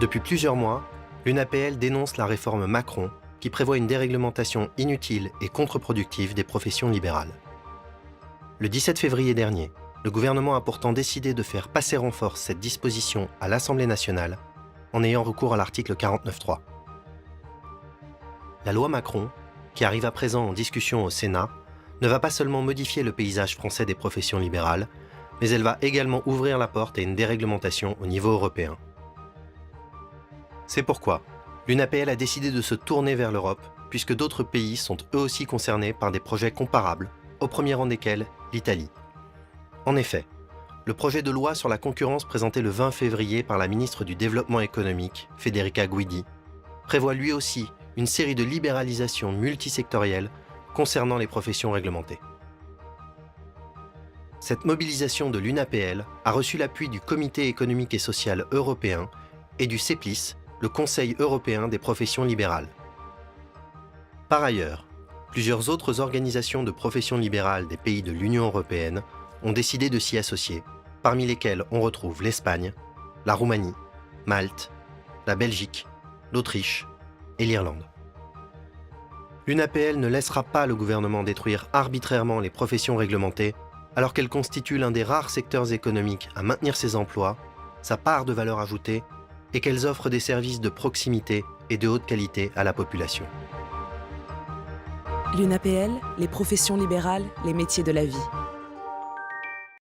Depuis plusieurs mois, l'UNAPL dénonce la réforme Macron qui prévoit une déréglementation inutile et contre-productive des professions libérales. Le 17 février dernier, le gouvernement a pourtant décidé de faire passer en force cette disposition à l'Assemblée nationale en ayant recours à l'article 49.3. La loi Macron, qui arrive à présent en discussion au Sénat, ne va pas seulement modifier le paysage français des professions libérales, mais elle va également ouvrir la porte à une déréglementation au niveau européen. C'est pourquoi l'UNAPL a décidé de se tourner vers l'Europe, puisque d'autres pays sont eux aussi concernés par des projets comparables, au premier rang desquels l'Italie. En effet, le projet de loi sur la concurrence présenté le 20 février par la ministre du Développement économique, Federica Guidi, prévoit lui aussi une série de libéralisations multisectorielles concernant les professions réglementées. Cette mobilisation de l'UNAPL a reçu l'appui du Comité économique et social européen et du CEPLIS, le Conseil européen des professions libérales. Par ailleurs, plusieurs autres organisations de professions libérales des pays de l'Union européenne ont décidé de s'y associer, parmi lesquelles on retrouve l'Espagne, la Roumanie, Malte, la Belgique, l'Autriche et l'Irlande. L'UNAPL ne laissera pas le gouvernement détruire arbitrairement les professions réglementées alors qu'elles constituent l'un des rares secteurs économiques à maintenir ses emplois, sa part de valeur ajoutée et qu'elles offrent des services de proximité et de haute qualité à la population. L'UNAPL, les professions libérales, les métiers de la vie.